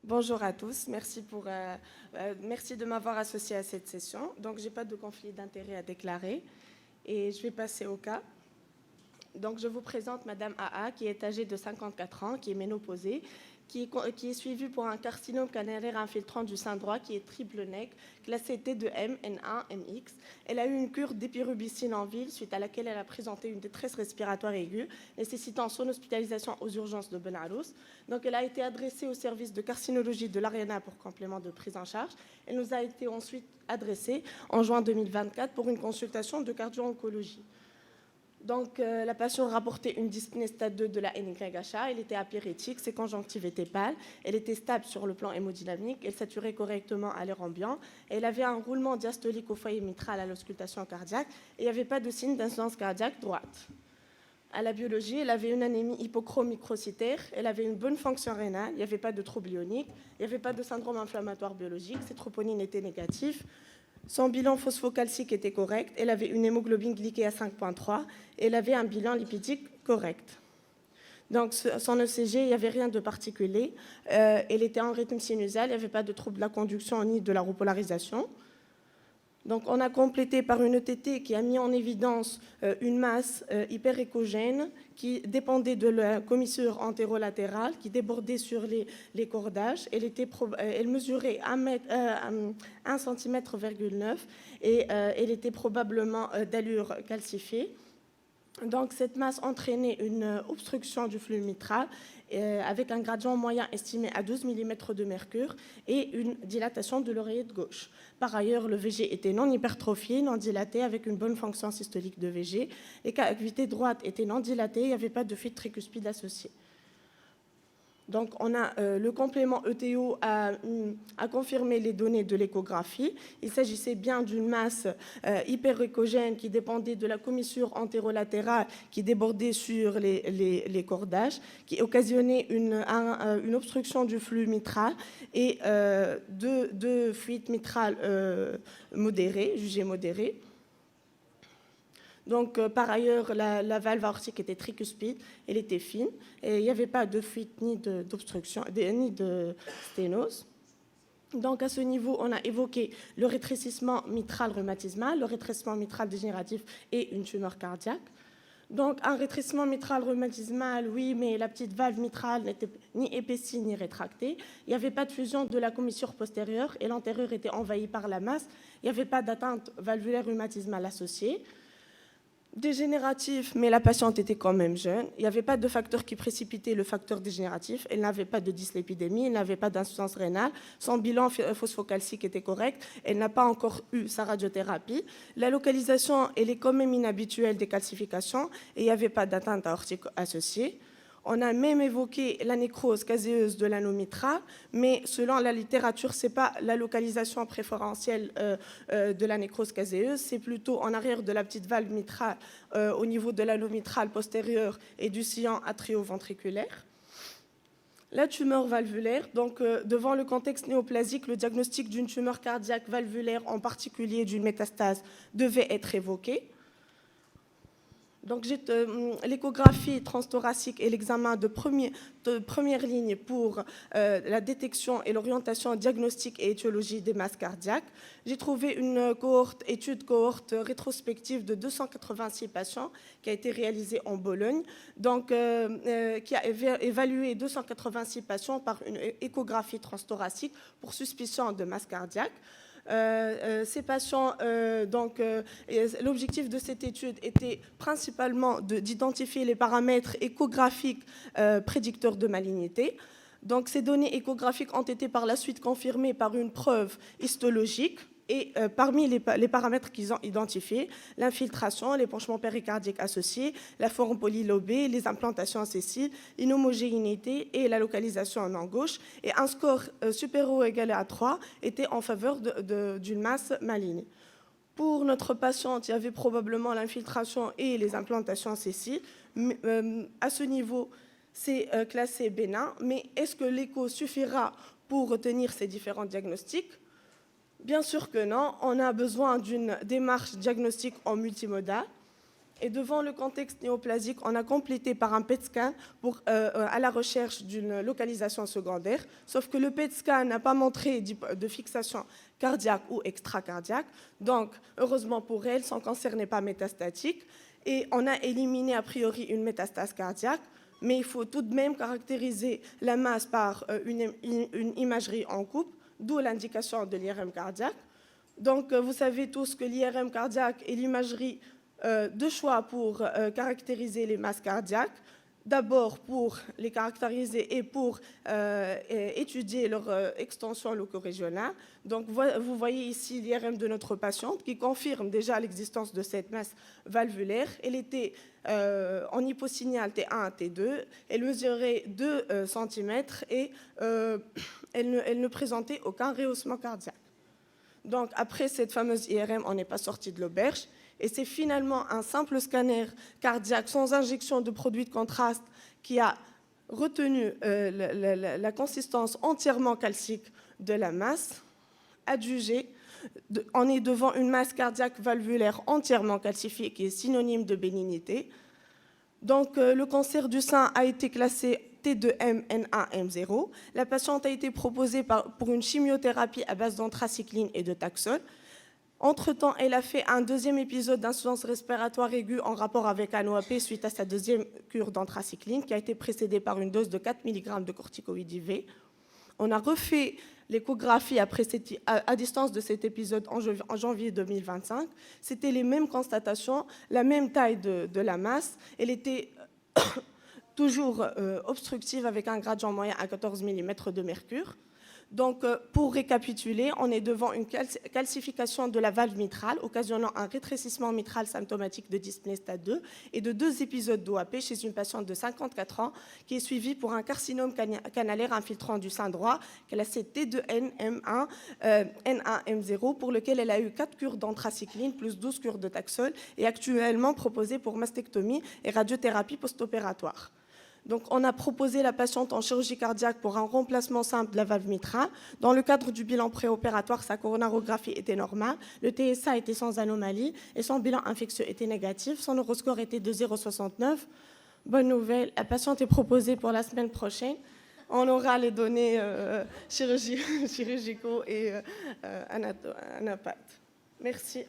Bonjour à tous, merci de m'avoir associé à cette session. Donc, je n'ai pas de conflit d'intérêt à déclarer et je vais passer au cas. Donc, je vous présente Madame AA, qui est âgée de 54 ans, qui est ménopausée, qui est suivie pour un carcinome canélaire infiltrant du sein droit qui est triple nec, classé T2M, N1, MX. Elle a eu une cure d'épirubicine en ville, suite à laquelle elle a présenté une détresse respiratoire aiguë, nécessitant son hospitalisation aux urgences de Benarous. Donc, elle a été adressée au service de carcinologie de l'Ariana pour complément de prise en charge. Elle nous a été ensuite adressée en juin 2024 pour une consultation de cardio-oncologie. Donc, la patiente rapportait une dyspnée stade 2 de la NYHA. Elle était apyrétique, ses conjonctives étaient pâles. Elle était stable sur le plan hémodynamique. Elle saturait correctement à l'air ambiant. Elle avait un roulement diastolique au foyer mitral à l'auscultation cardiaque. Et il n'y avait pas de signe d'insuffisance cardiaque droite. À la biologie, elle avait une anémie hypochromicrocytaire. Elle avait une bonne fonction rénale. Il n'y avait pas de troubles ioniques. Il n'y avait pas de syndrome inflammatoire biologique. Ses troponines étaient négatives. Son bilan phosphocalcique était correct. Elle avait une hémoglobine glyquée à 5,3. Elle avait un bilan lipidique correct. Donc, son ECG, il n'y avait rien de particulier. Elle était en rythme sinusal. Il n'y avait pas de trouble de la conduction ni de la repolarisation. Donc, on a complété par une ETT qui a mis en évidence une masse hyperéchogène qui dépendait de la commissure antérolatérale, qui débordait sur les cordages. Elle mesurait 1,9 cm et elle était probablement d'allure calcifiée. Donc, cette masse entraînait une obstruction du flux mitral avec un gradient moyen estimé à 12 mm de mercure et une dilatation de l'oreillette gauche. Par ailleurs, le VG était non hypertrophié, non dilaté, avec une bonne fonction systolique de VG. Les cavités droites étaient non dilatées, il n'y avait pas de fuite tricuspide associée. Donc, on a le complément ETO a confirmé les données de l'échographie. Il s'agissait bien d'une masse hyperéchogène qui dépendait de la commissure antérolatérale qui débordait sur les cordages, qui occasionnait une obstruction du flux mitral et deux fuites mitrales modérées, jugées modérées. Donc, par ailleurs, la valve aortique était tricuspide, elle était fine, et il n'y avait pas de fuite ni d'obstruction, ni de sténose. Donc, à ce niveau, on a évoqué le rétrécissement mitral rhumatismal, le rétrécissement mitral dégénératif et une tumeur cardiaque. Donc, un rétrécissement mitral rhumatismal, oui, mais la petite valve mitrale n'était ni épaissie ni rétractée. Il n'y avait pas de fusion de la commissure postérieure et l'antérieure était envahie par la masse. Il n'y avait pas d'atteinte valvulaire rhumatismale associée. Dégénératif, mais la patiente était quand même jeune. Il n'y avait pas de facteur qui précipitait le facteur dégénératif. Elle n'avait pas de dyslipidémie, elle n'avait pas d'insuffisance rénale. Son bilan phosphocalcique était correct. Elle n'a pas encore eu sa radiothérapie. La localisation, elle est quand même inhabituelle des calcifications et il n'y avait pas d'atteinte aortique associée. On a même évoqué la nécrose caséeuse de l'anneau mitral, mais selon la littérature, ce n'est pas la localisation préférentielle de la nécrose caséeuse, c'est plutôt en arrière de la petite valve mitrale, au niveau de l'anneau mitral postérieur et du sillon atrioventriculaire. La tumeur valvulaire, donc devant le contexte néoplasique, le diagnostic d'une tumeur cardiaque valvulaire, en particulier d'une métastase, devait être évoqué. Donc, l'échographie transthoracique et l'examen de première ligne pour la détection et l'orientation diagnostique et étiologie des masses cardiaques. J'ai trouvé une étude cohorte rétrospective de 286 patients qui a été réalisée en Bologne, donc, qui a évalué 286 patients par une échographie transthoracique pour suspicion de masse cardiaque. Ces patients, l'objectif de cette étude était principalement d'identifier les paramètres échographiques prédicteurs de malignité. Donc, ces données échographiques ont été par la suite confirmées par une preuve histologique. Et parmi les paramètres qu'ils ont identifiés, l'infiltration, l'épanchement péricardique associé, la forme polylobée, les implantations incisives, l'inhomogénéité et la localisation en an gauche. Et un score supérieur ou égal à 3 était en faveur d'une masse maligne. Pour notre patiente, il y avait probablement l'infiltration et les implantations incisives. À ce niveau, c'est classé bénin. Mais est-ce que l'écho suffira pour retenir ces différents diagnostics ? Bien sûr que non, on a besoin d'une démarche diagnostique en multimodal. Et devant le contexte néoplasique, on a complété par un PET scan à la recherche d'une localisation secondaire, sauf que le PET scan n'a pas montré de fixation cardiaque ou extracardiaque. Donc, heureusement pour elle, son cancer n'est pas métastatique. Et on a éliminé a priori une métastase cardiaque, mais il faut tout de même caractériser la masse par une imagerie en coupe, d'où l'indication de l'IRM cardiaque. Donc, vous savez tous que l'IRM cardiaque est l'imagerie de choix pour caractériser les masses cardiaques, d'abord pour les caractériser et pour étudier leur extension locorégionale. Donc, vous voyez ici l'IRM de notre patiente qui confirme déjà l'existence de cette masse valvulaire. Elle était en hyposignal T1 à T2, elle mesurait 2 cm et elle ne présentait aucun rehaussement cardiaque. Donc, après cette fameuse IRM, on n'est pas sorti de l'auberge. Et c'est finalement un simple scanner cardiaque sans injection de produit de contraste qui a retenu la consistance entièrement calcique de la masse. Adjugée, on est devant une masse cardiaque valvulaire entièrement calcifiée qui est synonyme de bénignité. Donc, le cancer du sein a été classé T2M N1M0. La patiente a été proposée pour une chimiothérapie à base d'anthracycline et de taxol. Entre-temps, elle a fait un deuxième épisode d'insuffisance respiratoire aiguë en rapport avec un OAP suite à sa deuxième cure d'anthracycline qui a été précédée par une dose de 4 mg de corticoïdes IV. On a refait l'échographie à distance de cet épisode en janvier 2025. C'était les mêmes constatations, la même taille de la masse. Elle était toujours obstructive avec un gradient moyen à 14 mm de mercure. Donc, pour récapituler, on est devant une calcification de la valve mitrale, occasionnant un rétrécissement mitral symptomatique de dyspnée stade 2 et de 2 épisodes d'OAP chez une patiente de 54 ans qui est suivie pour un carcinome canalaire infiltrant du sein droit, classé T2N-M1, N1M0, pour lequel elle a eu 4 cures d'anthracycline plus 12 cures de taxol et actuellement proposée pour mastectomie et radiothérapie post-opératoire. Donc, on a proposé la patiente en chirurgie cardiaque pour un remplacement simple de la valve mitrale. Dans le cadre du bilan préopératoire, sa coronarographie était normale, le TSA était sans anomalie et son bilan infectieux était négatif. Son Euroscore était de 0,69. Bonne nouvelle, la patiente est proposée pour la semaine prochaine. On aura les données chirurgicaux et anapathes. Merci.